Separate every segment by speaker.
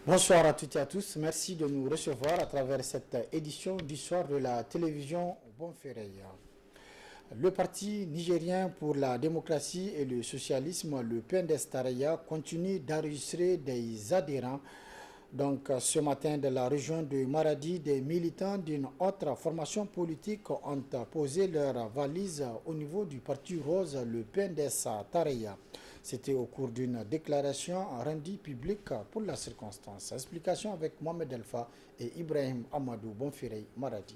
Speaker 1: Bonsoir à toutes et à tous. Merci de nous recevoir à travers cette édition du soir de la télévision Bonferré. Le parti nigérien pour la démocratie et le socialisme, le PNDS-Taraya, continue d'enregistrer des adhérents. Donc, ce matin, de la région de Maradi, des militants d'une autre formation politique ont posé leur valise au niveau du parti rose, le PNDS-Taraya. C'était au cours d'une déclaration rendue publique pour la circonstance. Explication avec Mohamed Elfa et Ibrahim Amadou Bonfirey Maradi.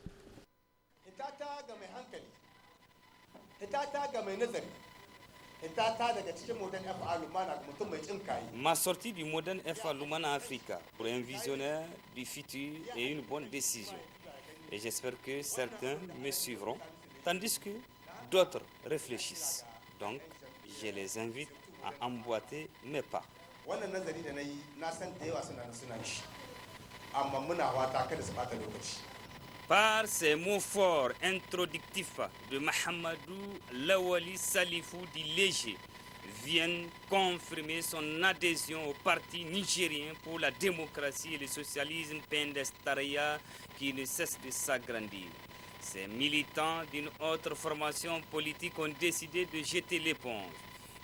Speaker 2: Ma sortie du Modern FA Lumana Africa pour un visionnaire du futur est une bonne décision. Et j'espère que certains me suivront, tandis que d'autres réfléchissent. Donc, je les invite à emboîter mes pas. Par ces mots forts introductifs de Mahamadou Lawali Salifou dit Léger viennent confirmer son adhésion au parti nigérien pour la démocratie et le socialisme PNDS-Taraya qui ne cesse de s'agrandir. Ces militants d'une autre formation politique ont décidé de jeter l'éponge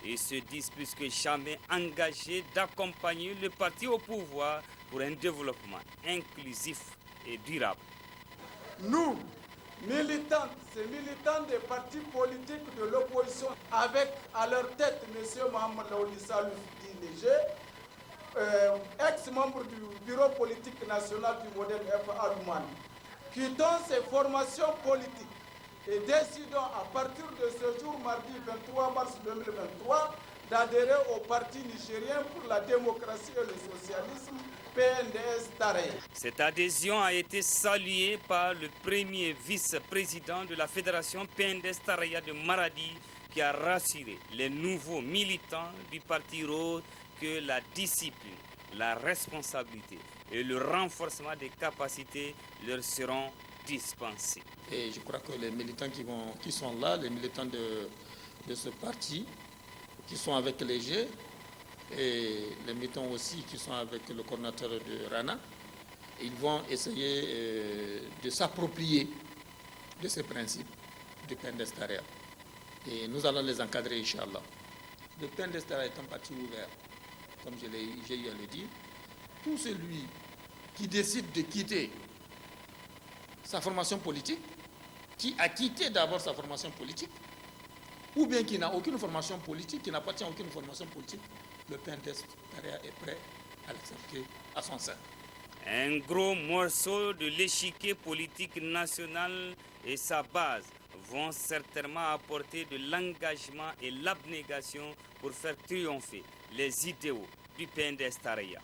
Speaker 2: et se disent plus que jamais engagés d'accompagner le parti au pouvoir pour un développement inclusif et durable.
Speaker 3: Nous, ces militants des partis politiques de l'opposition, avec à leur tête M. Mohamed Laouli Salif Léger, ex-membre du bureau politique national du modèle FA Lumana, quittons ces formations politiques et décidons à partir de ce jour, mardi 23 mars 2023, d'adhérer au parti nigérien pour la démocratie et le socialisme, PNDS-Taraya.
Speaker 2: Cette adhésion a été saluée par le premier vice-président de la fédération PNDS-Taraya de Maradi qui a rassuré les nouveaux militants du parti rose que la discipline, la responsabilité et le renforcement des capacités leur seront dispensés.
Speaker 4: Et je crois que les militants qui sont là, les militants de ce parti, qui sont avec les G, et les militants aussi qui sont avec le coordinateur de Rana, ils vont essayer de s'approprier de ces principes du PNDS-Taraya. Et nous allons les encadrer, Inch'Allah. Le PNDS-Taraya est un parti ouvert, comme j'ai eu à le dire. Tout celui qui décide de quitter sa formation politique, qui a quitté d'abord sa formation politique, ou bien qui n'a aucune formation politique, qui n'appartient à aucune formation politique, le PNDS-Taraya est prêt à l'accepter à son sein.
Speaker 2: Un gros morceau de l'échiquier politique national et sa base vont certainement apporter de l'engagement et l'abnégation pour faire triompher les idéaux du PNDS-Taraya.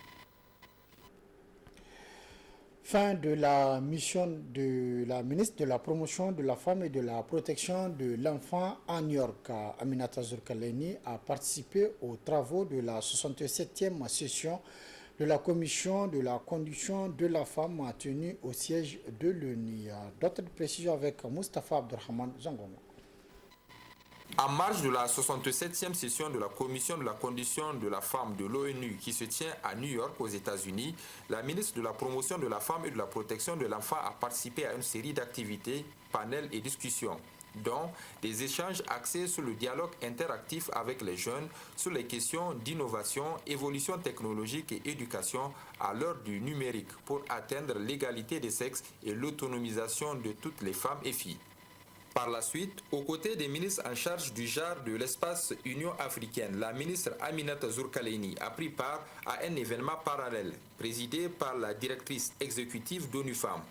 Speaker 1: Fin de la mission de la ministre de la Promotion de la Femme et de la Protection de l'Enfant à New York. Aminata Zourkaleni a participé aux travaux de la 67e session de la Commission de la Condition de la Femme tenue au siège de l'ONU. D'autres précisions avec Moustapha Abdurrahman Zangomo.
Speaker 5: En marge de la 67e session de la Commission de la Condition de la Femme de l'ONU qui se tient à New York aux États-Unis, la ministre de la Promotion de la Femme et de la Protection de l'Enfant a participé à une série d'activités, panels et discussions, dont des échanges axés sur le dialogue interactif avec les jeunes sur les questions d'innovation, évolution technologique et éducation à l'heure du numérique pour atteindre l'égalité des sexes et l'autonomisation de toutes les femmes et filles. Par la suite, aux côtés des ministres en charge du genre de l'espace Union africaine, la ministre Aminata Zourkaleni a pris part à un événement parallèle, présidé par la directrice exécutive d'ONU Femmes.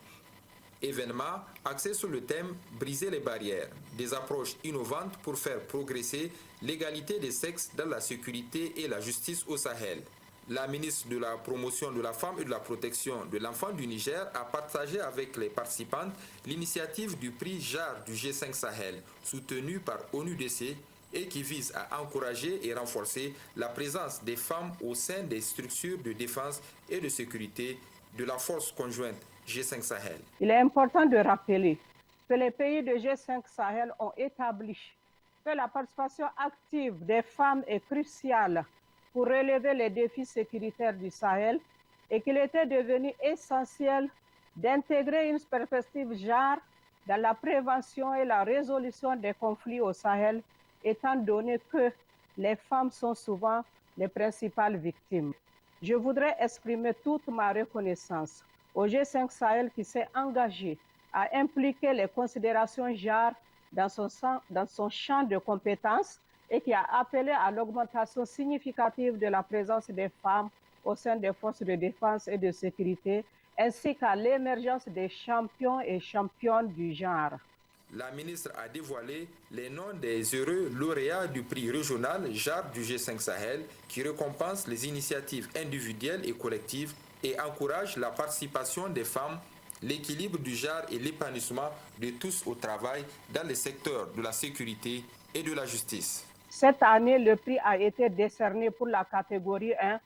Speaker 5: Événement axé sur le thème « Briser les barrières », des approches innovantes pour faire progresser l'égalité des sexes dans la sécurité et la justice au Sahel. La ministre de la Promotion de la Femme et de la Protection de l'Enfant du Niger a partagé avec les participantes l'initiative du prix JAR du G5 Sahel, soutenu par ONUDC et qui vise à encourager et renforcer la présence des femmes au sein des structures de défense et de sécurité de la force conjointe G5 Sahel.
Speaker 6: Il est important de rappeler que les pays de G5 Sahel ont établi que la participation active des femmes est cruciale pour relever les défis sécuritaires du Sahel et qu'il était devenu essentiel d'intégrer une perspective genre dans la prévention et la résolution des conflits au Sahel, étant donné que les femmes sont souvent les principales victimes. Je voudrais exprimer toute ma reconnaissance au G5 Sahel qui s'est engagé à impliquer les considérations genre dans son champ de compétences et qui a appelé à l'augmentation significative de la présence des femmes au sein des forces de défense et de sécurité, ainsi qu'à l'émergence des champions et championnes du genre.
Speaker 5: La ministre a dévoilé les noms des heureux lauréats du prix régional JAR du G5 Sahel qui récompense les initiatives individuelles et collectives et encourage la participation des femmes, l'équilibre du genre et l'épanouissement de tous au travail dans les secteurs de la sécurité et de la justice.
Speaker 6: Cette année, le prix a été décerné pour la catégorie 1,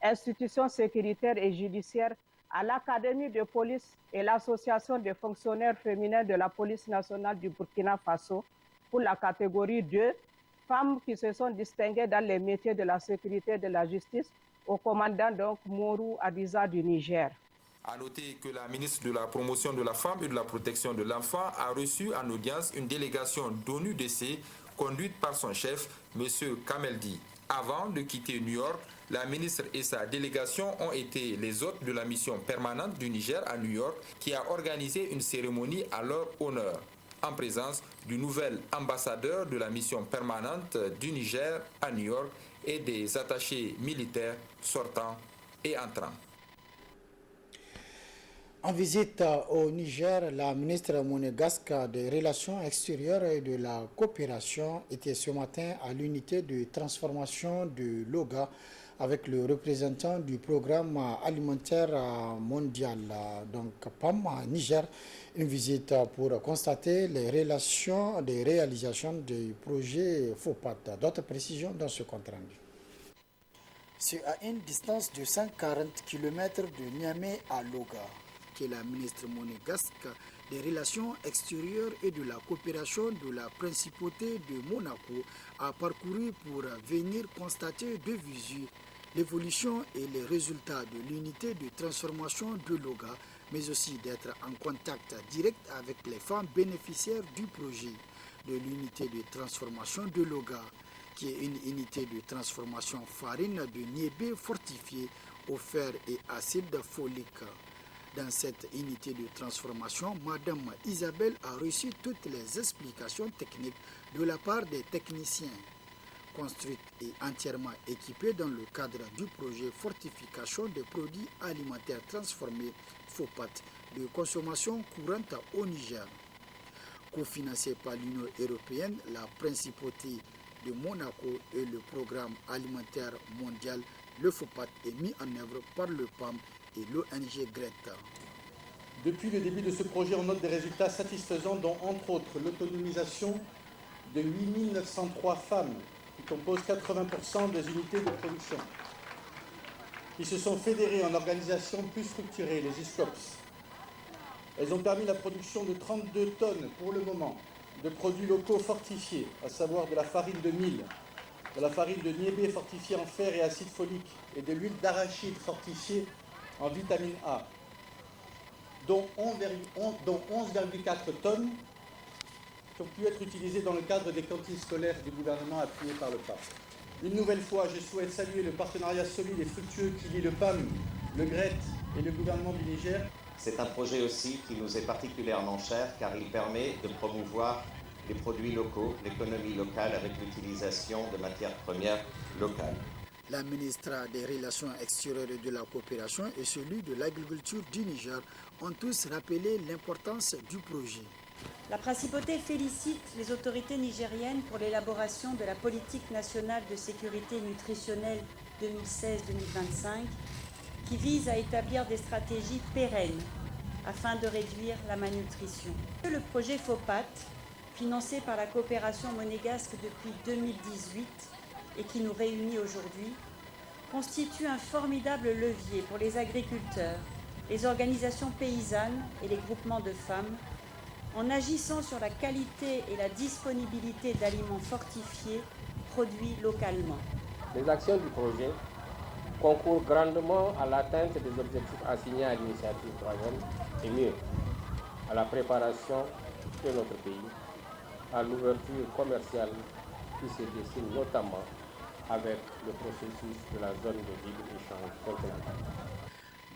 Speaker 6: institutions sécuritaires et judiciaires, à l'Académie de police et l'Association des fonctionnaires féminins de la police nationale du Burkina Faso pour la catégorie 2, femmes qui se sont distinguées dans les métiers de la sécurité et de la justice, au commandant donc Morou Adiza du Niger.
Speaker 5: A noter que la ministre de la Promotion de la Femme et de la Protection de l'Enfant a reçu en audience une délégation d'ONUDC conduite par son chef, M. Kameldi. Avant de quitter New York, la ministre et sa délégation ont été les hôtes de la mission permanente du Niger à New York qui a organisé une cérémonie à leur honneur, en présence du nouvel ambassadeur de la mission permanente du Niger à New York et des attachés militaires sortants et entrants.
Speaker 1: En visite au Niger, la ministre monégasque des Relations extérieures et de la coopération était ce matin à l'unité de transformation de Loga avec le représentant du programme alimentaire mondial, donc PAM Niger, une visite pour constater les réalisations du projet FOPAT. D'autres précisions dans ce compte rendu. C'est à une distance de 140 km de Niamey à Loga que la ministre monégasque des Relations extérieures et de la coopération de la principauté de Monaco a parcouru pour venir constater de visu l'évolution et les résultats de l'unité de transformation de Loga, mais aussi d'être en contact direct avec les femmes bénéficiaires du projet de l'unité de transformation de Loga, qui est une unité de transformation farine de niébé fortifiée au fer et acide folique. Dans cette unité de transformation, Madame Isabelle a reçu toutes les explications techniques de la part des techniciens. Construite et entièrement équipée dans le cadre du projet Fortification des produits alimentaires transformés FOPAT de consommation courante au Niger. Cofinancé par l'Union européenne, la principauté de Monaco et le programme alimentaire mondial, le FOPAT est mis en œuvre par le PAM et l'ONG Greta.
Speaker 7: Depuis le début de ce projet, on note des résultats satisfaisants, dont entre autres l'autonomisation de 8 903 femmes qui composent 80% des unités de production, qui se sont fédérées en organisations plus structurées, les ISCOPS. Elles ont permis la production de 32 tonnes pour le moment de produits locaux fortifiés, à savoir de la farine de mil, de la farine de niébé fortifiée en fer et acide folique et de l'huile d'arachide fortifiée en vitamine A, dont 11,4 tonnes qui ont pu être utilisées dans le cadre des cantines scolaires du gouvernement appuyé par le PAM. Une nouvelle fois, je souhaite saluer le partenariat solide et fructueux qui lie le PAM, le GRET et le gouvernement du Niger.
Speaker 8: C'est un projet aussi qui nous est particulièrement cher car il permet de promouvoir les produits locaux, l'économie locale avec l'utilisation de matières premières locales.
Speaker 1: La ministre des Relations extérieures et de la coopération et celui de l'agriculture du Niger ont tous rappelé l'importance du projet.
Speaker 9: La principauté félicite les autorités nigériennes pour l'élaboration de la politique nationale de sécurité nutritionnelle 2016-2025 qui vise à établir des stratégies pérennes afin de réduire la malnutrition. Le projet FOPAT, financé par la coopération monégasque depuis 2018, et qui nous réunit aujourd'hui, constitue un formidable levier pour les agriculteurs, les organisations paysannes et les groupements de femmes, en agissant sur la qualité et la disponibilité d'aliments fortifiés produits localement.
Speaker 10: Les actions du projet concourt grandement à l'atteinte des objectifs assignés à l'initiative 3e et mieux à la préparation de notre pays à l'ouverture commerciale qui se dessine notamment avec le processus de la zone de libre-échange continentale.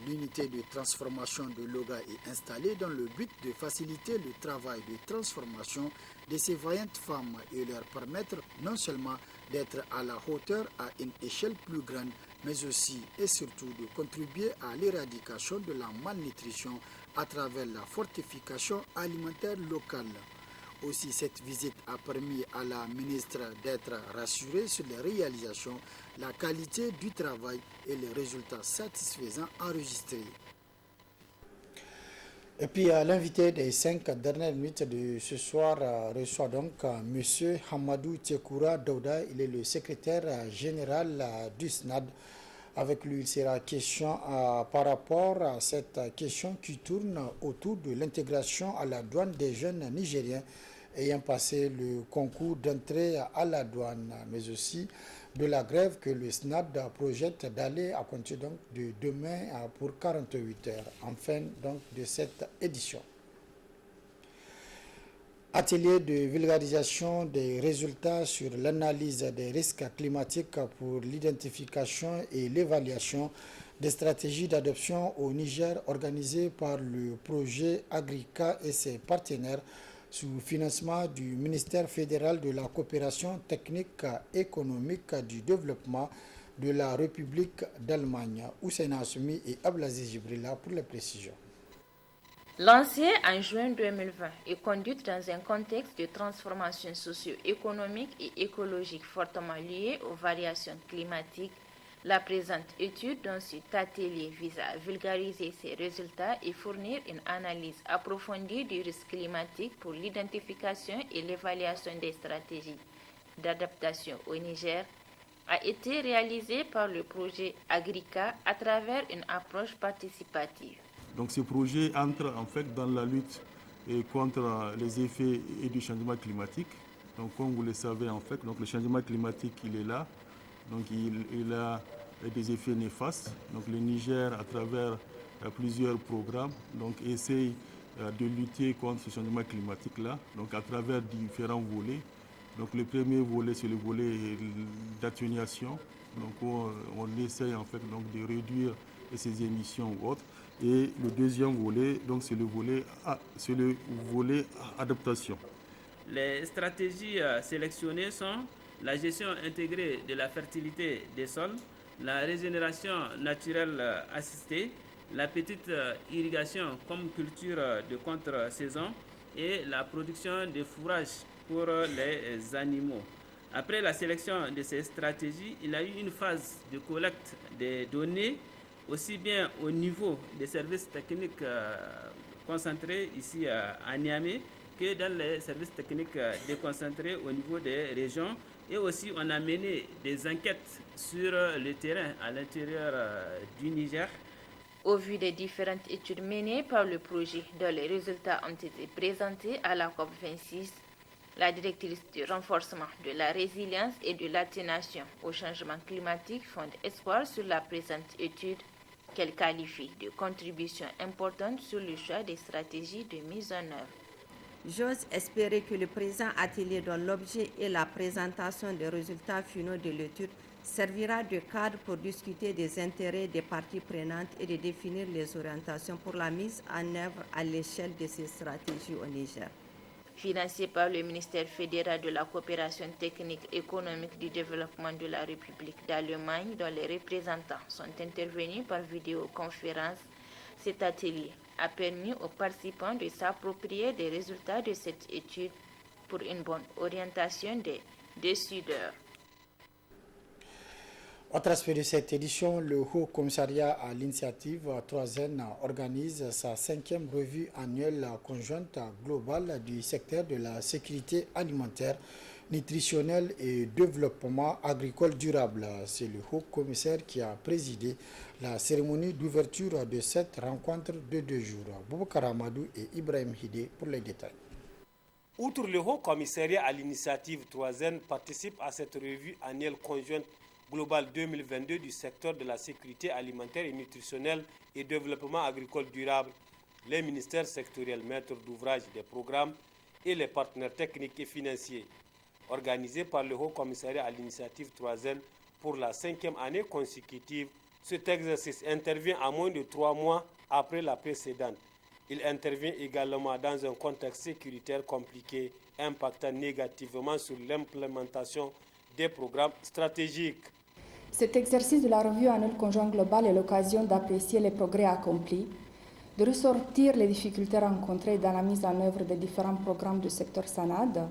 Speaker 1: L'unité de transformation de Loga est installée dans le but de faciliter le travail de transformation de ces vaillantes femmes et leur permettre non seulement d'être à la hauteur à une échelle plus grande, mais aussi et surtout de contribuer à l'éradication de la malnutrition à travers la fortification alimentaire locale. Aussi, cette visite a permis à la ministre d'être rassurée sur les réalisations, la qualité du travail et les résultats satisfaisants enregistrés. Et puis, l'invité des 5 dernières minutes de ce soir reçoit donc M. Hamadou Tchekoura Daouda. Il est le secrétaire général du SNAD. Avec lui, il sera question par rapport à cette question qui tourne autour de l'intégration à la douane des jeunes Nigériens ayant passé le concours d'entrée à la douane, mais aussi de la grève que le SNAD projette d'aller à compter donc de demain pour 48 heures, en fin donc de cette édition. Atelier de vulgarisation des résultats sur l'analyse des risques climatiques pour l'identification et l'évaluation des stratégies d'adoption au Niger organisé par le projet Agrica et ses partenaires sous financement du ministère fédéral de la coopération technique économique du développement de la République d'Allemagne. Hussein Assoumi et Ablaziz Jibrila pour les précisions.
Speaker 11: Lancée en juin 2020 et conduite dans un contexte de transformation socio-économique et écologique fortement liée aux variations climatiques, la présente étude dans cet atelier vise à vulgariser ces résultats et fournir une analyse approfondie du risque climatique pour l'identification et l'évaluation des stratégies d'adaptation au Niger, a été réalisée par le projet Agrica à travers une approche participative.
Speaker 12: Donc ce projet entre en fait dans la lutte contre les effets du changement climatique. Donc comme vous le savez en fait, donc le changement climatique il est là, donc il a des effets néfastes. Donc le Niger à travers plusieurs programmes donc essaye de lutter contre ce changement climatique là, donc à travers différents volets. Donc le premier volet c'est le volet d'atténuation, donc on essaye en fait donc de réduire ces émissions ou autres. Et le deuxième volet, donc c'est le volet adaptation.
Speaker 13: Les stratégies sélectionnées sont la gestion intégrée de la fertilité des sols, la régénération naturelle assistée, la petite irrigation comme culture de contre-saison et la production de fourrage pour les animaux. Après la sélection de ces stratégies, il y a eu une phase de collecte des données aussi bien au niveau des services techniques concentrés ici à Niamey que dans les services techniques déconcentrés au niveau des régions. Et aussi, on a mené des enquêtes sur le terrain à l'intérieur du Niger.
Speaker 11: Au vu des différentes études menées par le projet, dont les résultats ont été présentés à la COP26, la directrice du renforcement de la résilience et de l'atténuation au changement climatique fonde espoir sur la présente étude qu'elle qualifie de contribution importante sur le choix des stratégies de mise en œuvre.
Speaker 14: J'ose espérer que le présent atelier dont l'objet est la présentation des résultats finaux de l'étude servira de cadre pour discuter des intérêts des parties prenantes et de définir les orientations pour la mise en œuvre à l'échelle de ces stratégies au Niger.
Speaker 11: Financé par le ministère fédéral de la coopération technique économique du développement de la République d'Allemagne, dont les représentants sont intervenus par vidéoconférence, cet atelier a permis aux participants de s'approprier des résultats de cette étude pour une bonne orientation des décideurs.
Speaker 1: Autre aspect de cette édition, le Haut Commissariat à l'initiative 3N organise sa 5e revue annuelle conjointe globale du secteur de la sécurité alimentaire, nutritionnelle et développement agricole durable. C'est le Haut Commissaire qui a présidé la cérémonie d'ouverture de cette rencontre de 2 jours. Boubacar Amadou et Ibrahim Hidé pour les détails.
Speaker 15: Outre le Haut Commissariat à l'initiative 3N participe à cette revue annuelle conjointe global 2022 du secteur de la sécurité alimentaire et nutritionnelle et développement agricole durable, les ministères sectoriels maîtres d'ouvrage des programmes et les partenaires techniques et financiers. Organisé par le Haut Commissariat à l'initiative 3N pour la 5e année consécutive, cet exercice intervient à moins de 3 mois après la précédente. Il intervient également dans un contexte sécuritaire compliqué, impactant négativement sur l'implémentation des programmes stratégiques.
Speaker 16: Cet exercice de la revue annuelle conjointe globale est l'occasion d'apprécier les progrès accomplis, de ressortir les difficultés rencontrées dans la mise en œuvre des différents programmes du secteur SANAD,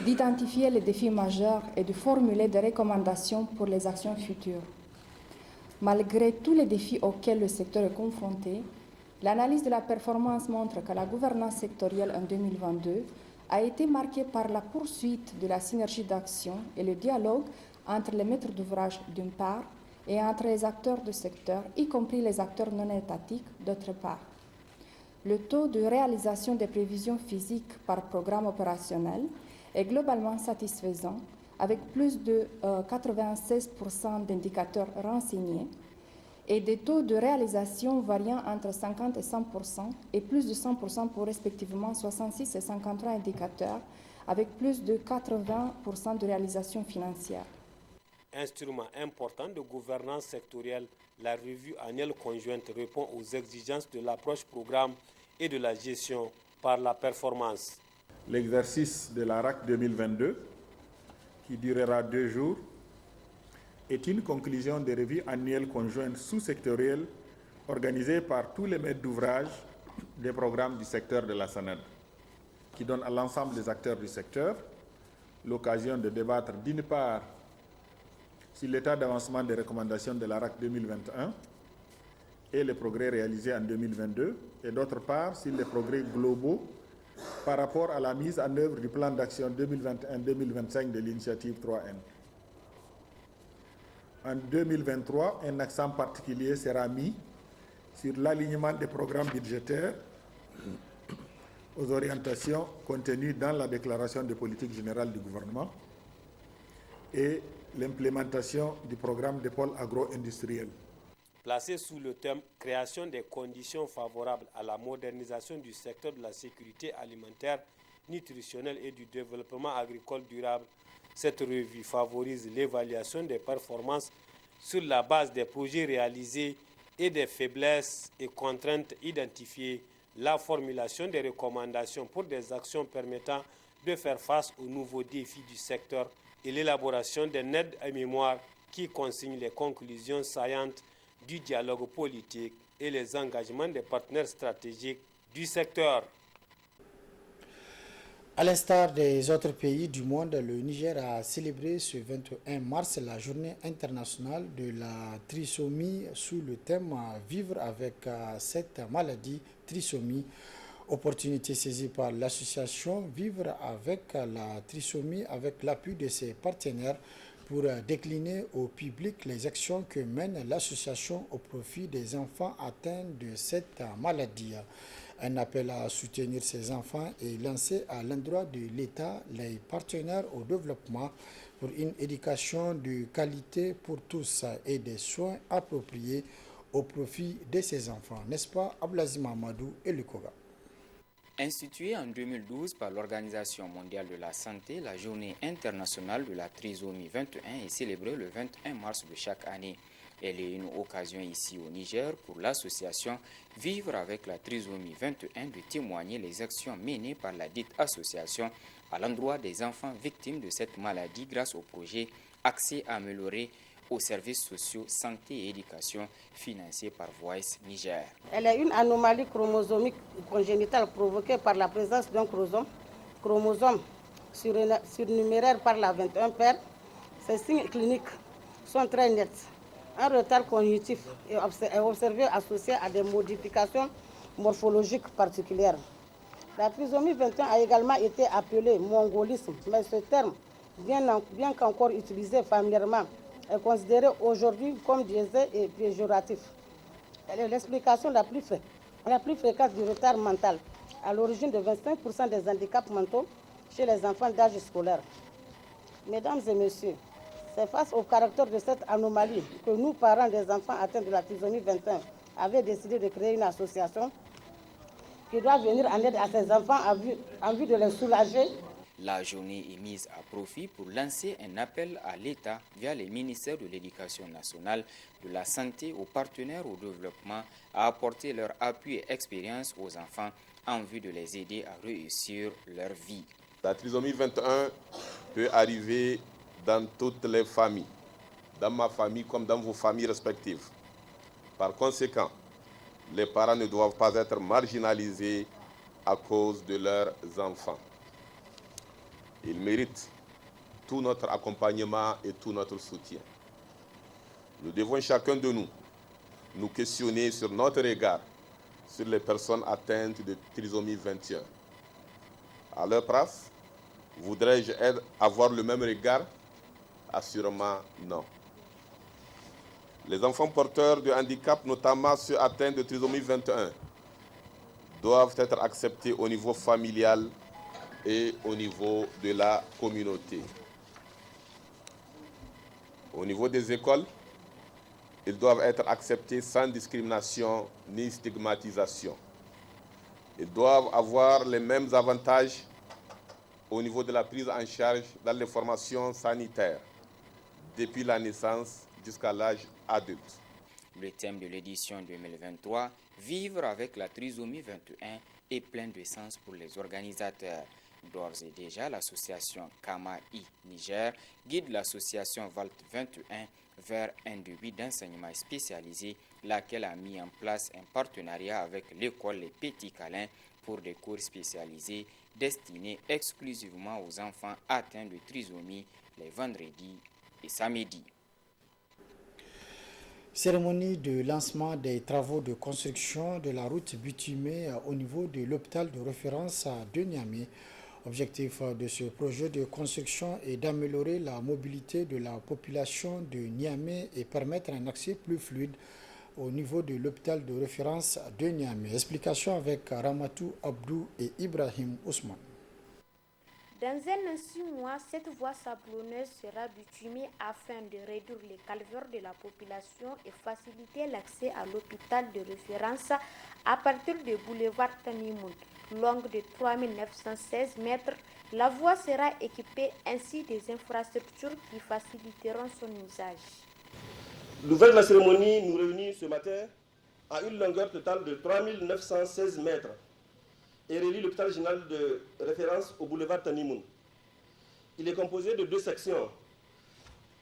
Speaker 16: d'identifier les défis majeurs et de formuler des recommandations pour les actions futures. Malgré tous les défis auxquels le secteur est confronté, l'analyse de la performance montre que la gouvernance sectorielle en 2022 a été marquée par la poursuite de la synergie d'action et le dialogue entre les maîtres d'ouvrage d'une part et entre les acteurs du secteur, y compris les acteurs non étatiques d'autre part. Le taux de réalisation des prévisions physiques par programme opérationnel est globalement satisfaisant, avec plus de 96% d'indicateurs renseignés et des taux de réalisation variant entre 50 et 100% et plus de 100% pour respectivement 66 et 53 indicateurs, avec plus de 80% de réalisation financière.
Speaker 15: Instrument important de gouvernance sectorielle, la revue annuelle conjointe répond aux exigences de l'approche programme et de la gestion par la performance.
Speaker 17: L'exercice de la RAC 2022, qui durera 2 jours, est une conclusion des revues annuelles conjointes sous-sectorielles organisées par tous les maîtres d'ouvrage des programmes du secteur de la SANAD, qui donne à l'ensemble des acteurs du secteur l'occasion de débattre d'une part sur l'état d'avancement des recommandations de la RAC 2021 et les progrès réalisés en 2022, et d'autre part sur les progrès globaux par rapport à la mise en œuvre du plan d'action 2021-2025 de l'initiative 3N. En 2023, un accent particulier sera mis sur l'alignement des programmes budgétaires aux orientations contenues dans la déclaration de politique générale du gouvernement et l'implémentation du programme de pôle agro-industriel.
Speaker 15: Placé sous le thème « Création des conditions favorables à la modernisation du secteur de la sécurité alimentaire, nutritionnelle et du développement agricole durable », cette revue favorise l'évaluation des performances sur la base des projets réalisés et des faiblesses et contraintes identifiées, la formulation des recommandations pour des actions permettant de faire face aux nouveaux défis du secteur et l'élaboration d'un aide à mémoire qui consigne les conclusions saillantes du dialogue politique et les engagements des partenaires stratégiques du secteur.
Speaker 1: À l'instar des autres pays du monde, le Niger a célébré ce 21 mars la journée internationale de la trisomie sous le thème « Vivre avec cette maladie trisomie ». Opportunité saisie par l'association Vivre avec la trisomie avec l'appui de ses partenaires pour décliner au public les actions que mène l'association au profit des enfants atteints de cette maladie. Un appel à soutenir ces enfants est lancé à l'endroit de l'État, les partenaires au développement pour une éducation de qualité pour tous et des soins appropriés au profit de ces enfants. N'est-ce pas, Ablazi Mamadou et Lukoga?
Speaker 18: Instituée en 2012 par l'Organisation mondiale de la santé, la journée internationale de la trisomie 21 est célébrée le 21 mars de chaque année. Elle est une occasion ici au Niger pour l'association Vivre avec la trisomie 21 de témoigner les actions menées par la dite association à l'endroit des enfants victimes de cette maladie grâce au projet Accès amélioré aux services sociaux, santé et éducation financé par Voice Niger.
Speaker 19: Elle est une anomalie chromosomique congénitale provoquée par la présence d'un chromosome surnuméraire par la 21 paire. Ces signes cliniques sont très nets. Un retard cognitif est observé associé à des modifications morphologiques particulières. La trisomie 21 a également été appelée mongolisme, mais ce terme, bien qu'encore utilisé familièrement, est considéré aujourd'hui comme biaisé et péjoratif. Elle est l'explication la plus fréquente du retard mental, à l'origine de 25% des handicaps mentaux chez les enfants d'âge scolaire. Mesdames et messieurs, C'est face au caractère de cette anomalie que nous, parents des enfants atteints de la trisomie 21, avons décidé de créer une association qui doit venir en aide à ces enfants en vue de les soulager.
Speaker 18: La journée est mise à profit pour lancer un appel à l'État via les ministères de l'Éducation nationale, de la santé, aux partenaires au développement à apporter leur appui et expérience aux enfants en vue de les aider à réussir leur vie.
Speaker 20: La trisomie 21 peut arriver dans toutes les familles, dans ma famille comme dans vos familles respectives. Par conséquent, les parents ne doivent pas être marginalisés à cause de leurs enfants. Ils méritent tout notre accompagnement et tout notre soutien. Nous devons chacun de nous questionner sur notre regard sur les personnes atteintes de trisomie 21. À leur place, voudrais-je avoir le même regard? Assurément non. Les enfants porteurs de handicap, notamment ceux atteints de trisomie 21, doivent être acceptés au niveau familial et au niveau de la communauté. Au niveau des écoles, ils doivent être acceptés sans discrimination ni stigmatisation. Ils doivent avoir les mêmes avantages au niveau de la prise en charge dans les formations sanitaires, depuis la naissance jusqu'à l'âge adulte.
Speaker 18: Le thème de l'édition 2023, Vivre avec la trisomie 21, est plein de sens pour les organisateurs. D'ores et déjà, l'association Kama-I Niger guide l'association VALT 21 vers un début d'enseignement spécialisé, laquelle a mis en place un partenariat avec l'école Les Petits Câlins pour des cours spécialisés destinés exclusivement aux enfants atteints de trisomie les vendredis et samedis.
Speaker 1: Cérémonie de lancement des travaux de construction de la route bitumée au niveau de l'hôpital de référence de Niamey. Objectif de ce projet de construction est d'améliorer la mobilité de la population de Niamey et permettre un accès plus fluide au niveau de l'hôpital de référence de Niamey. Explication avec Ramatou Abdou et Ibrahim Ousmane.
Speaker 21: Dans un 6 mois, cette voie sablonneuse sera bitumée afin de réduire les calvaires de la population et faciliter l'accès à l'hôpital de référence à partir du boulevard Tanimoun. Longue de 3916 mètres, la voie sera équipée ainsi des infrastructures qui faciliteront son usage.
Speaker 22: L'ouverture de la cérémonie nous réunit ce matin à une longueur totale de 3916 mètres et relie l'hôpital général de référence au boulevard Tanimoun. Il est composé de 2 sections,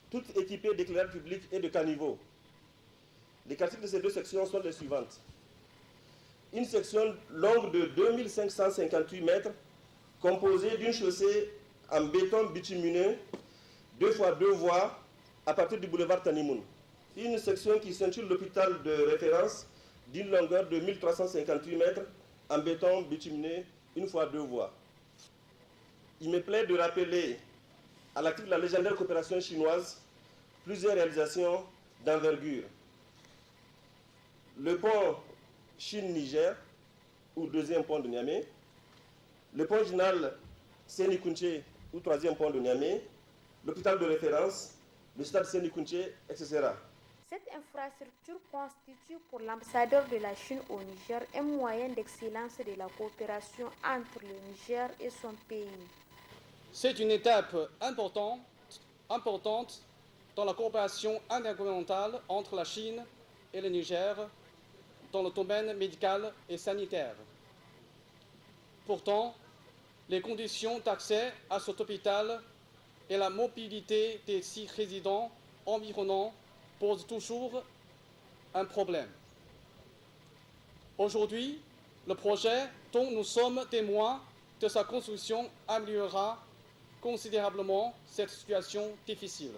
Speaker 22: toutes équipées d'éclairage public et de caniveaux. Les caractéristiques de ces 2 sections sont les suivantes. Une section longue de 2558 mètres, composée d'une chaussée en béton bitumineux, 2 fois 2 voies, à partir du boulevard Tanimoun. Une section qui ceinture l'hôpital de référence d'une longueur de 1358 mètres, en béton bitumineux, 1 fois 2 voies. Il me plaît de rappeler, à l'actif de la légendaire coopération chinoise, plusieurs réalisations d'envergure. Le pont Chine-Niger, ou 2e pont de Niamey, le pont général Séni-Kounché, ou 3e pont de Niamey, l'hôpital de référence, le stade Séni-Kounché, etc.
Speaker 21: Cette infrastructure constitue pour l'ambassadeur de la Chine au Niger un moyen d'excellence de la coopération entre le Niger et son pays.
Speaker 23: C'est une étape importante dans la coopération intergouvernementale entre la Chine et le Niger dans le domaine médical et sanitaire. Pourtant, les conditions d'accès à cet hôpital et la mobilité des 6 résidents environnants posent toujours un problème. Aujourd'hui, le projet dont nous sommes témoins de sa construction améliorera considérablement cette situation difficile.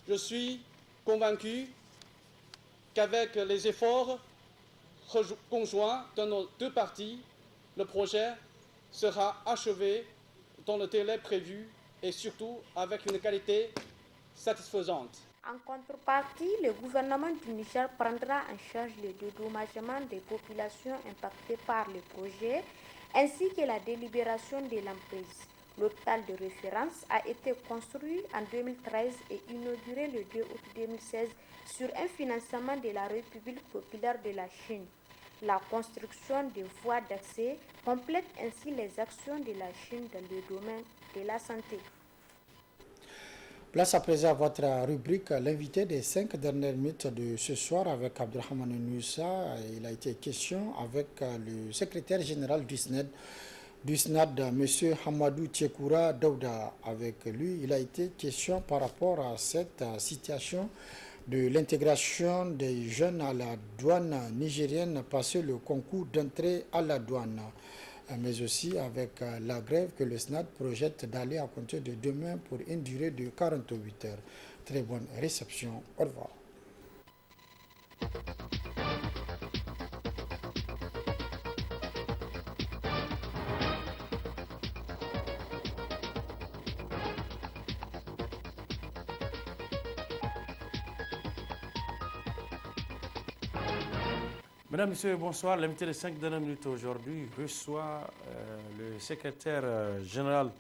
Speaker 23: Je suis convaincu qu'avec les efforts conjoints de nos 2 parties, le projet sera achevé dans le délai prévu et surtout avec une qualité satisfaisante.
Speaker 21: En contrepartie, le gouvernement du Niger prendra en charge le dédommagement des populations impactées par le projet ainsi que la délibération de l'emprise. L'hôpital de référence a été construit en 2013 et inauguré le 2 août 2016 sur un financement de la République populaire de la Chine. La construction des voies d'accès complète ainsi les actions de la Chine dans le domaine de la santé.
Speaker 1: Place à présent à votre rubrique, l'invité des 5 dernières minutes de ce soir avec Abdelrahmane Noussa. Il a été question avec le secrétaire général du SNAD, M. Hamadou Tchekoura Daouda. Avec lui, il a été question par rapport à cette situation de l'intégration des jeunes à la douane nigérienne, passer le concours d'entrée à la douane, mais aussi avec la grève que le SNAD projette d'aller à compter de demain pour une durée de 48 heures. Très bonne réception. Au revoir.
Speaker 2: Mesdames, Messieurs, bonsoir. L'invité des 5 dernières minutes aujourd'hui reçoit le secrétaire général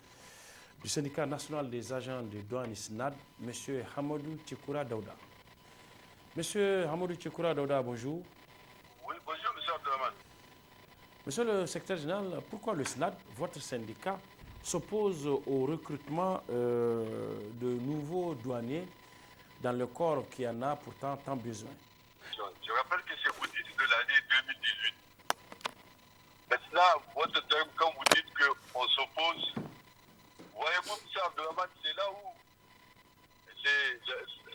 Speaker 2: du syndicat national des agents de douane SNAD, M. Hamadou Tchekoura Daouda. Monsieur Hamadou Tchekoura Daouda, bonjour.
Speaker 3: Oui, bonjour, M. Abdelrahmane.
Speaker 2: Monsieur le secrétaire général, pourquoi le SNAD, votre syndicat, s'oppose au recrutement de nouveaux douaniers dans le corps qui en a pourtant tant besoin?
Speaker 3: Je rappelle que c'est vous dites de l'année 2018. Maintenant, votre terme, quand vous dites qu'on s'oppose, voyez-vous, M. Abdelrahmane, c'est là où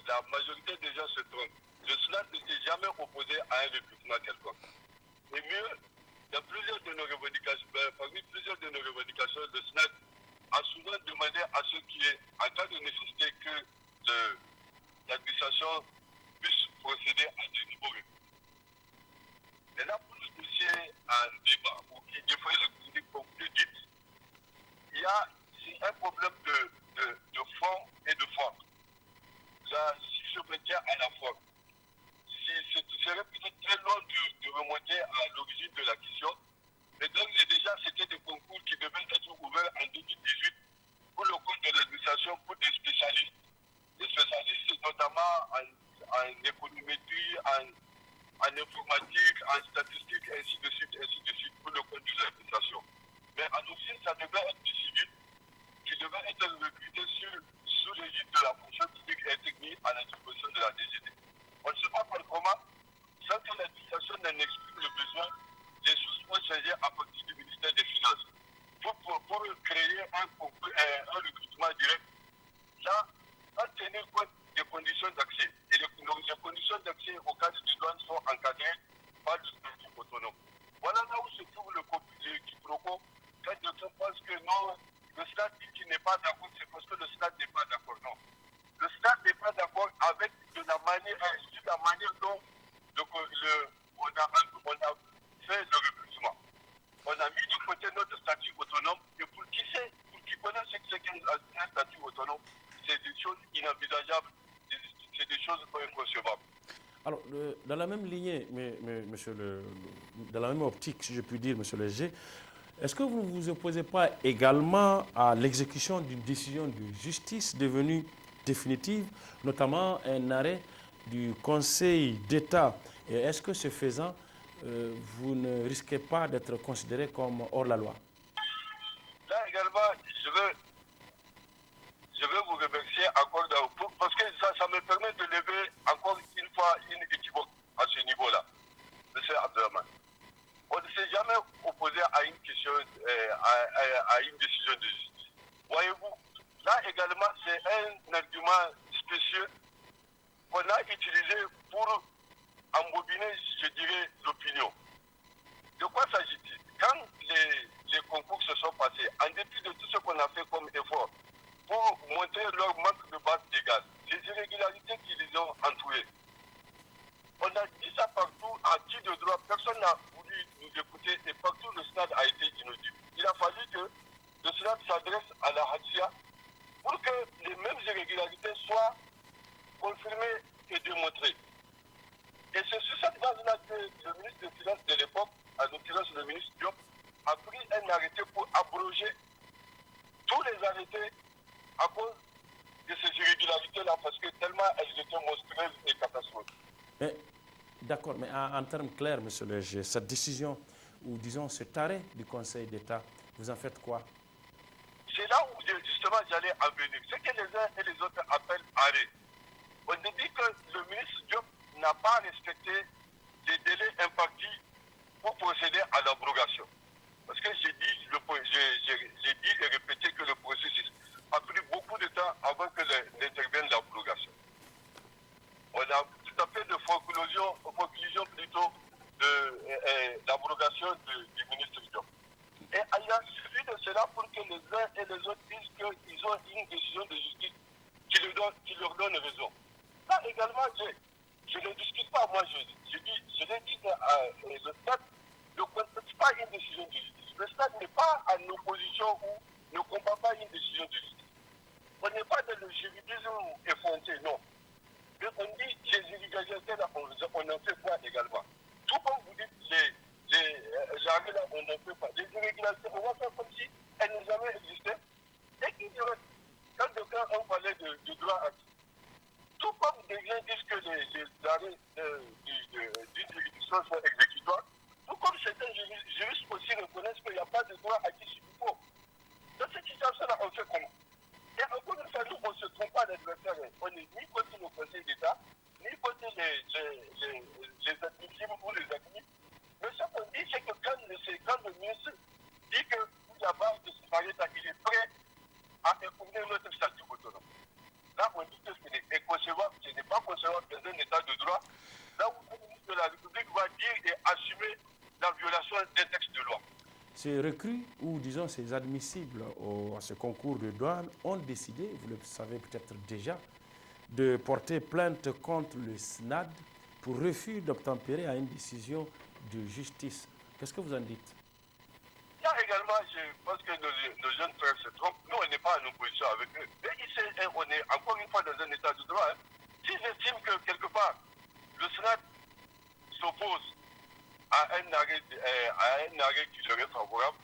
Speaker 3: la majorité des gens se trompent. Le SNAD ne s'est jamais opposé à un recrutement quelconque. Et mieux, dans plusieurs de nos revendications, parmi plusieurs de nos revendications, le SNAD a souvent demandé à ceux qui est en cas de nécessité que l'administration puisse procéder à des nouveaux recrutements. Et là, pour le dossier en débat, ou qui défrait le public, comme vous le dites, il y a un problème de fond et de forme. Là, si je me tiens à la forme, ce serait peut-être très long de remonter à l'origine de la question, mais donc déjà, c'était des concours qui devaient être ouverts en 2018 pour le compte de l'administration pour des spécialistes. Des spécialistes notamment en économétrie, en informatique, en statistique, ainsi de suite, pour le compte de l'administration. Mais en office, ça devait être des civils qui devaient être recrutés sous l'égide de la fonction publique et être mis à la disposition de la DGD. On ne sait pas par comment, sans que l'administration n'en exprime le besoin, les choses vont changer à partir du ministère des Finances. Pour créer un recrutement direct, là, à tenir compte des conditions d'accès. Et les conditions d'accès au cadre du douane sont encadrées par le statut autonome. Voilà là où se trouve le quiproquo. Quand quelqu'un pense que non, le SNAD dit qu'il n'est pas d'accord, c'est parce que le SNAD n'est pas d'accord. Non. Le SNAD n'est pas d'accord avec la manière dont on a fait le recrutement. On a mis de côté notre statut autonome et pour qui connaît ce que c'est qu'un statut autonome, c'est des choses inenvisageables, c'est des choses inconcevables.
Speaker 2: Alors, dans la même lignée, dans la même optique, si je puis dire, monsieur le G, est-ce que vous ne vous opposez pas également à l'exécution d'une décision de justice devenue définitive, notamment un arrêt du Conseil d'État? Et est-ce que ce faisant, vous ne risquez pas d'être considéré comme hors la loi?
Speaker 3: Là également, je veux vous remercier encore parce que ça me permet de lever encore une fois une équivoque à ce niveau-là, M. Abdelrahmane. On ne s'est jamais opposé à une question, à une décision de justice. Voyez-vous, là également, c'est un argument spécieux qu'on a utilisé pour embobiner, je dirais, l'opinion. De quoi s'agit-il? Quand les concours se sont passés, en dépit de tout ce qu'on a fait comme effort pour montrer leur manque de base légale, les irrégularités qui les ont entourés, on a dit ça partout, à qui de droit, personne n'a voulu nous écouter et partout le SNAD a été inaudible. Il a fallu que le SNAD s'adresse à la Hadja pour que les mêmes irrégularités soient confirmées et démontrées. Et c'est sur cette base-là que le ministre des Finances de l'époque, en l'occurrence le ministre Diop, a pris un arrêté pour abroger tous les arrêter à cause de ces irrégularités-là, parce que tellement elles étaient monstrueuses et catastrophiques.
Speaker 2: D'accord, mais en termes clairs, monsieur le juge, cette décision, ou disons cet arrêt du Conseil d'État, vous en faites quoi?
Speaker 3: C'est là où justement j'allais en venir. Ce que les uns et les autres appellent arrêt. On dit que le ministre Diop n'a pas respecté les délais impartis pour procéder à l'abrogation. Parce que j'ai dit et répété que le processus a pris beaucoup de temps avant que n'intervienne l'abrogation. On a tout à fait de conclusion plutôt de l'abrogation du ministre Diop. Et il y a suivi de cela pour que les uns et les autres disent qu'ils ont une décision de justice qui leur donne raison. Là également, je ne discute pas, moi je l'ai dit que le Stade ne conteste pas une décision de justice. Le Stade n'est pas en opposition ou ne combat pas une décision de justice. On n'est pas dans le juridisme effronté, non. Mais on dit les irrégularités, on en fait quoi également? Tout comme vous dites, l'arrêt là, on n'en fait pas. Les irrégularités, on va faire comme si elles n'ont jamais existé. Et qu'il y aurait, quand on parlait de droit acquis, tout comme des gens disent que les arrêts d'une juridiction sont exécutoires, tout comme certains juristes aussi reconnaissent qu'il n'y a pas de droit acquis sur le fond. Dans cette situation-là, on fait comment? Et encore une fois, nous, on ne se trompe pas d'adversaire. On n'est ni contre le Conseil d'État, ni contre les admissibles ou les admis. Mais ce qu'on dit, c'est que quand le ministre dit que la base de ce mariage, il est prêt à impugner notre statut autonome. Là, on dit que ce n'est inconcevable, ce n'est pas concevable dans un état de droit. Là où le ministre de la République va dire et assumer la violation des textes de loi.
Speaker 2: Ces recrues, ou disons ces admissibles à ce concours de douane, ont décidé, vous le savez peut-être déjà, de porter plainte contre le SNAD pour refus d'obtempérer à une décision de justice. Qu'est-ce que vous en dites?
Speaker 3: Là également, je pense que nos jeunes frères se trompent. Nous, on n'est pas en opposition avec eux. Mais ici, on est encore une fois dans un état de droit. S'ils estiment que quelque part, le SNAD s'oppose à un arrêt qui serait favorable,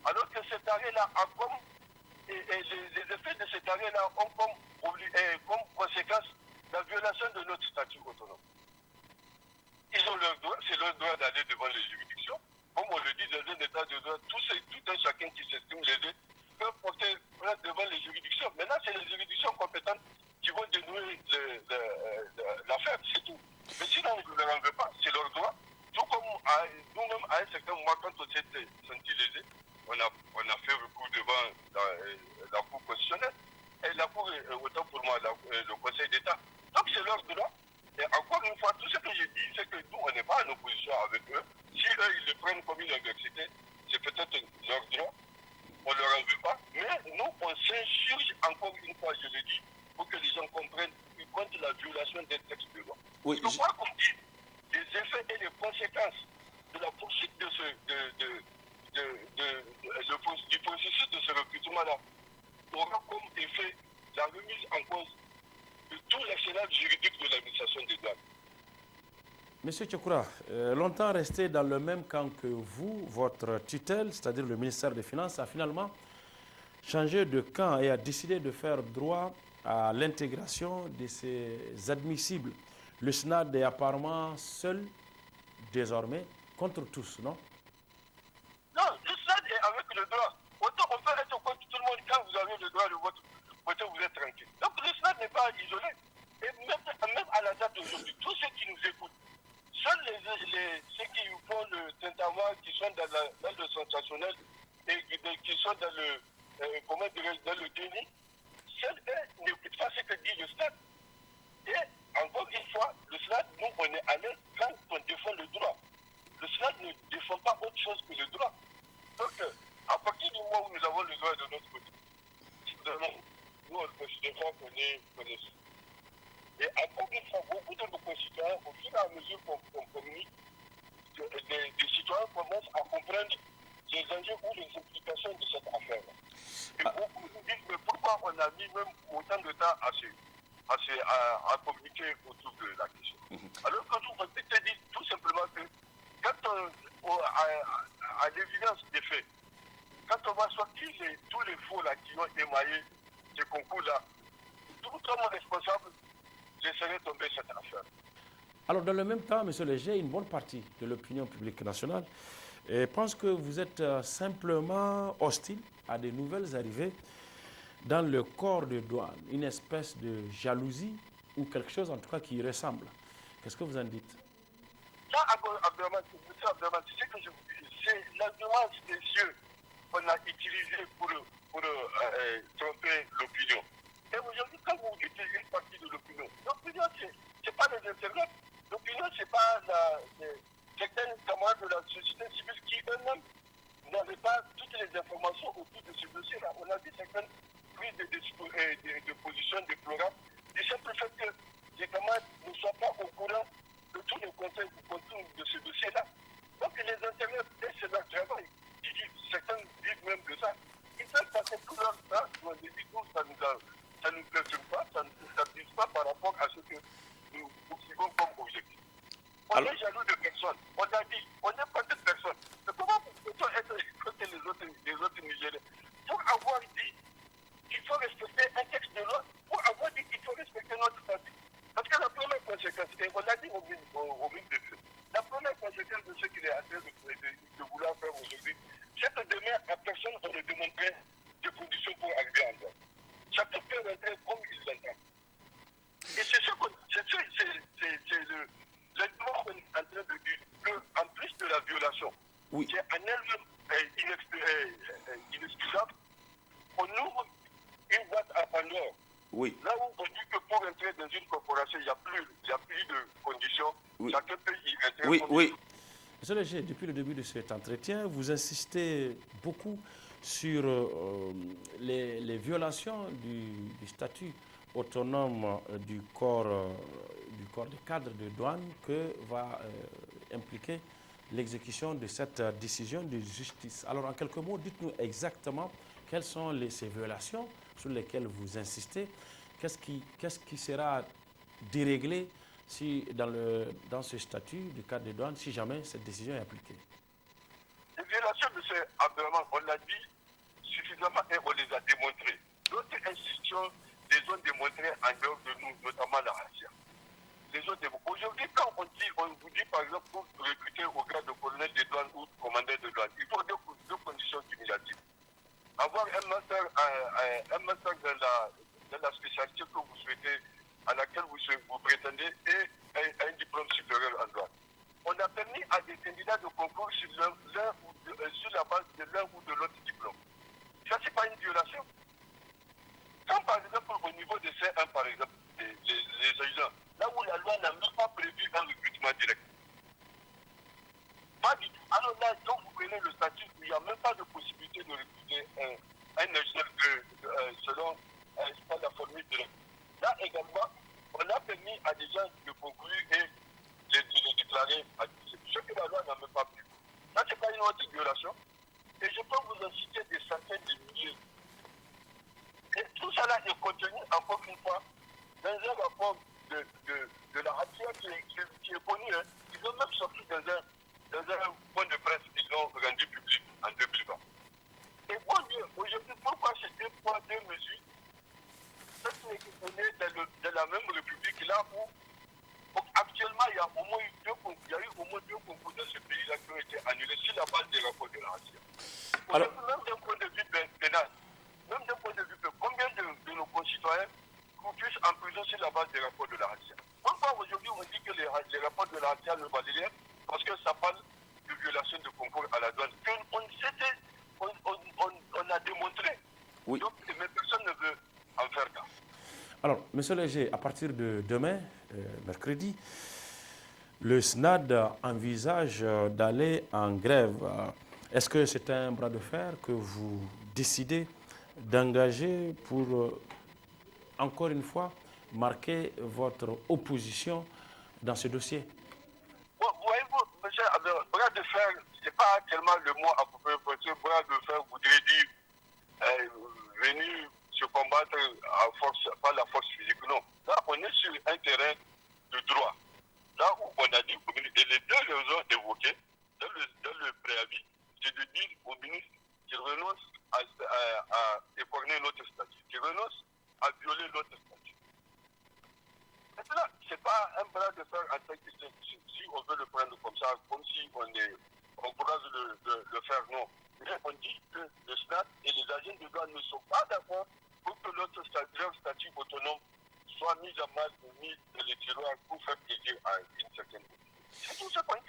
Speaker 3: alors que cet arrêt-là a comme, et les effets de cet arrêt-là ont comme conséquence la violation de notre statut autonome. Ils ont leur droit, c'est leur droit d'aller devant les juridictions. Comme on le dit dans un état de droit, tout un chacun qui s'estime lésé peut porter plainte devant les juridictions. Maintenant, c'est les juridictions compétentes qui vont dénouer l'affaire, c'est tout. Mais sinon, on ne leur en veut pas, c'est leur droit. Tout comme nous-mêmes, à un certain moment, quand on s'est senti lésé, on a fait recours devant la Cour constitutionnelle. Et la Cour, autant pour moi, le Conseil d'État. Donc c'est leur droit. Et encore une fois, tout ce que je dis, c'est que nous, on n'est pas en opposition avec eux. Si eux, ils le prennent comme une adversité, c'est peut-être leur droit. On ne leur en veut pas. Mais nous, on s'insurge, encore une fois, je le dis, pour que les gens comprennent contre la violation des textes de loi.
Speaker 2: Oui,
Speaker 3: je crois qu'on dit les effets et les conséquences de la poursuite du processus de ce recrutement-là aura comme effet la remise en cause de tout l'arsenal juridique de l'administration des douanes.
Speaker 2: Monsieur Tchokoura, longtemps resté dans le même camp que vous, votre tutelle, c'est-à-dire le ministère des Finances, a finalement changé de camp et a décidé de faire droit à l'intégration de ces admissibles. Le SNAD est apparemment seul, désormais, contre tous, non?
Speaker 3: Non, le SNAD est avec le droit. Autant on peut être contre tout le monde quand vous avez le droit de votre côté, vous êtes tranquille. Donc le SNAD n'est pas isolé. Et même à la date d'aujourd'hui, tous ceux qui nous écoutent, seuls ceux qui font le tintamarre, qui sont dans le sensationnel et qui sont dans le déni, seuls eux n'écoutent pas ce que dit le SNAD. Et encore une fois, le SNAD, nous, on est à l'aise quand on défend le droit. Le SNAD ne défend pas autre chose que le droit. Donc, à partir du moment où nous avons le droit de notre côté, nous, on considère qu'on est connaissant. Et encore une fois, beaucoup de nos concitoyens, au fur et à mesure qu'on communique, des citoyens commencent à comprendre les enjeux ou les implications de cette affaire-là. Et beaucoup nous disent, mais pourquoi on a mis même autant de temps à communiquer autour de la question. Alors que nous, on peut te dire tout simplement que quand à l'évidence des faits, quand on va sortir tous les faux là qui ont émaillé ce concours-là, tout comme responsable, je serais tombé cette affaire.
Speaker 2: Alors, dans le même temps, M. Léger, une bonne partie de l'opinion publique nationale pense que vous êtes simplement hostile à de nouvelles arrivées dans le corps de douane, une espèce de jalousie ou quelque chose en tout cas qui y ressemble. Qu'est-ce que vous en dites?
Speaker 3: Ça, c'est ce que je vous dis. C'est l'argument spécieux qu'on a utilisé pour tromper l'opinion. Et aujourd'hui, quand vous dites une partie de l'opinion, l'opinion, c'est pas les internautes. L'opinion, c'est pas certains camarades de la société civile qui eux-mêmes n'avaient pas toutes les informations autour de ce dossier-là. On a vu certaines prises de position déplorables du simple fait que les camarades ne soient pas au courant de tous les contours de ce dossier-là. Donc les internautes, c'est leur travail. Certains disent même de ça. Ils peuvent passer tout leur temps, on dit tout, ça ne nous perturbe pas, ça ne nous abuse pas par rapport à ce que nous poursuivons comme objectif. On est jaloux de personne. On a dit, on n'est pas de personne. Mais comment peut-on être côté les autres Nigériens? Pour avoir dit qu'il faut respecter un texte de loi, pour avoir dit qu'il faut respecter notre statut. Parce que la première conséquence, et on l'a dit au ministre de Dieu, la première conséquence de ce qu'il est en train de vouloir faire aujourd'hui, c'est que demain, à personne, on ne demanderait des conditions pour arriver en droit. Chacun peut rentrer comme il l'entend. Et c'est ce qu'on. C'est l'argument qu'on est en train de dire, qu'en plus de la violation, qui est en elle-même inexcusable, on ouvre une boîte à Pandore.
Speaker 2: Oui.
Speaker 3: Là où on dit que pour entrer dans une corporation, il n'y a plus de conditions, chacun peut y rentrer.
Speaker 2: Oui. Monsieur Léger, depuis le début de cet entretien, vous insistez beaucoup sur les violations du statut autonome du corps des cadres de douane que va impliquer l'exécution de cette décision de justice. Alors, en quelques mots, dites-nous exactement quelles sont ces violations sur lesquelles vous insistez. Qu'est-ce qui sera déréglé si dans ce statut du cadre des douanes, si jamais cette décision est appliquée?
Speaker 3: Les violations de ce agrément, on l'a dit suffisamment et on les a démontrées. D'autres institutions les ont démontrées en dehors de nous, notamment la RACIA. Aujourd'hui, quand on vous dit par exemple pour recruter au grade de colonel de douane ou commandant de douane, il faut deux conditions cumulatives. Avoir un master dans la spécialité que vous souhaitez, à laquelle vous prétendez, et un diplôme supérieur en droit. On a permis à des candidats de concours sur la base de l'un ou de l'autre diplôme. Ça, ce n'est pas une violation. Quand, par exemple, au niveau de C1, par exemple, les agents, là où la loi n'a même pas prévu un recrutement direct. Pas du tout. Alors là, quand vous prenez le statut, il n'y a même pas de possibilité de recruter un ingénieur selon la formule directe. Là également, on a permis à des gens de conclure et de déclarer admissibles. Ce que la loi n'a même pas prévu. Ça, ce n'est pas une autre violation. Et je peux vous en citer des centaines de milliers. Et tout cela est contenu, encore une fois, dans un rapport de la RACIA qui est connu. Hein. Ils ont même sorti dans un point de presse, ils l'ont rendu public en 2020. Et bon Dieu, aujourd'hui, pourquoi ces deux points, deux mesures, ça qui est donné dans la même République, là où actuellement il y a eu au moins deux concours dans ce pays-là qui ont été annulés sur la base des rapports de la RACIA. Même d'un point de vue pénal, combien de nos concitoyens conduisent en prison sur la base des rapports de la RACIA? Pourquoi aujourd'hui on dit que les rapports de la RACIA ne valent rien? Parce que ça parle de violation de concours à la douane. On a démontré.
Speaker 2: Oui.
Speaker 3: Donc, mais personne ne veut en faire cas.
Speaker 2: Alors, M. Léger, à partir de demain, mercredi, le SNAD envisage d'aller en grève. Est-ce que c'est un bras de fer que vous décidez d'engager pour, encore une fois, marquer votre opposition dans ce dossier?
Speaker 3: Voyez-vous, monsieur, bras de fer, ce n'est pas tellement le mot approprié, parce que bras de fer voudrait dire venir se combattre par la force physique. Non. Là, on est sur un terrain de droit. Là où on a dit, et les deux raisons évoquées dans le préavis, c'est de dire au ministre qu'il renonce cas de faire attaquer, si on veut le prendre comme ça, comme si on encourage le faire, non. Mais on dit que le SNAT et les agents de douane ne sont pas d'accord pour que leur statut autonome soit mis à mal ou mis dans les tiroirs pour faire plaisir à une certaine population. C'est tout ce point.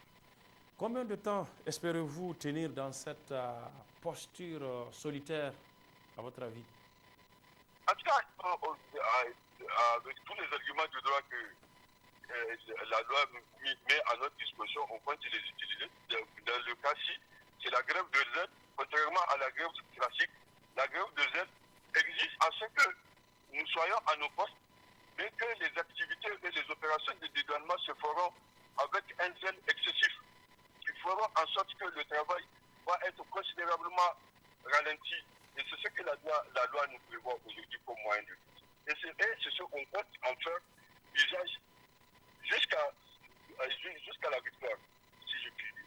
Speaker 2: Combien de temps espérez-vous tenir dans cette posture solitaire, à votre avis?
Speaker 3: En tout cas, avec tous les arguments de droit que la loi met à notre disposition, on compte les utiliser. Dans le cas-ci, c'est la grève de zèle. Contrairement à la grève classique, la grève de zèle existe à ce que nous soyons à nos postes, mais que les activités et les opérations de dédouanement se feront avec un zèle excessif, qui feront en sorte que le travail va être considérablement ralenti. Et c'est ce que la loi nous prévoit aujourd'hui comme moyen de lutte. Et c'est ce qu'on compte en faire usage jusqu'à la victoire, si je puis dire.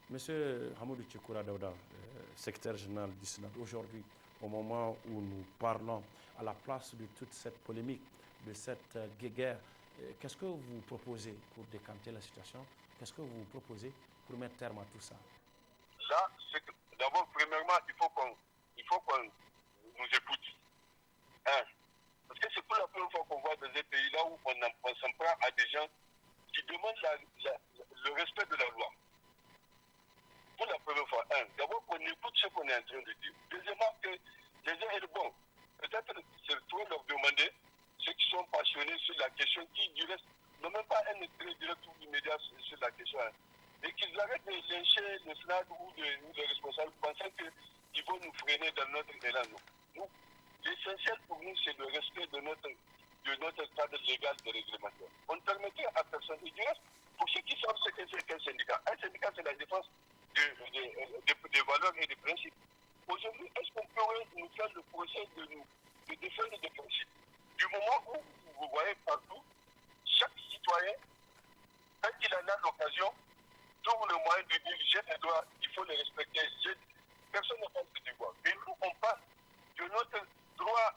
Speaker 2: Monsieur Hamoudou Tchikoura Daouda, secrétaire général du Sénat, aujourd'hui, au moment où nous parlons à la place de toute cette polémique, de cette guéguerre, qu'est-ce que vous proposez pour décanter la situation? Qu'est-ce que vous proposez pour mettre terme à tout ça?
Speaker 3: Là, d'abord, premièrement, il faut qu'on nous écoute. Parce que c'est pour la première fois qu'on voit dans des pays là où on s'en prend à des gens qui demandent le respect de la loi. Pour la première fois, d'abord qu'on écoute ce qu'on est en train de dire. Deuxièmement, que les gens aient le bon. Peut-être c'est trop leur demander, ceux qui sont passionnés sur la question, qui du reste n'ont même pas un intérêt direct ou immédiat sur la question, et qu'ils arrêtent de lyncher le SNAD ou les responsables pensant qu'ils vont nous freiner dans notre élan. Nous, l'essentiel pour nous, c'est le respect de notre cadre légal de réglementation. On ne permettait à personne. Et du reste, pour ceux qui savent ce que c'est qu'un syndicat, c'est la défense des valeurs et des principes. Aujourd'hui, est-ce qu'on pourrait nous faire le procès de défendre des principes? Du moment où vous voyez partout, chaque citoyen, quand il en a l'occasion, trouve le moyen de dire j'ai des droits, il faut les respecter. Personne n'a pas de devoir. Mais nous, on parle de notre droit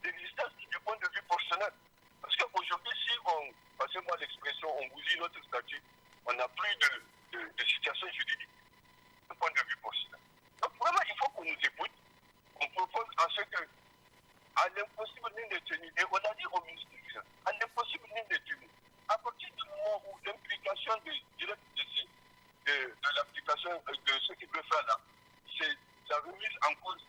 Speaker 3: d'existence du point de vue personnel. Parce qu'aujourd'hui, si passez-moi l'expression, on bousille notre statut, on n'a plus de situation juridique du point de vue personnel. Donc vraiment, il faut qu'on nous écoute. On propose à ce que, à l'impossible ligne de tenue, et on a dit au ministre du Finance, à l'impossible ligne de tenue, à partir du moment où l'implication directe de l'application de ce qu'il veut faire là, c'est la remise en cause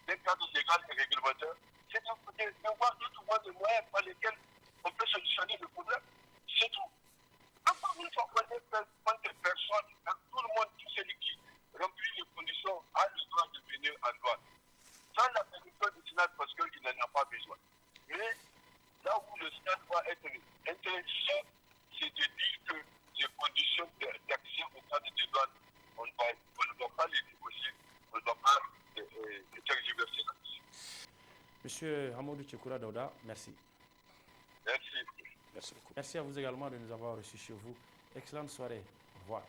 Speaker 3: d'un cadre légal et réglementaire, c'est de voir d'autres voies de moyens par lesquels on peut solutionner le problème. C'est tout. Encore une fois, on est quand personne, tout le monde, tout celui qui remplit les conditions a le droit de venir en douane. Sans la permission du Sénat parce qu'il n'en a pas besoin. Mais là où le Sénat doit être intéressant, c'est de dire que les conditions d'accès au cadre de douane, on ne doit pas les négocier, on ne doit pas tergiverser là-dessus.
Speaker 2: Monsieur Hamoudou Tchikoura Daouda, merci.
Speaker 3: Merci.
Speaker 2: Merci beaucoup. Merci à vous également de nous avoir reçus chez vous. Excellente soirée. Au revoir.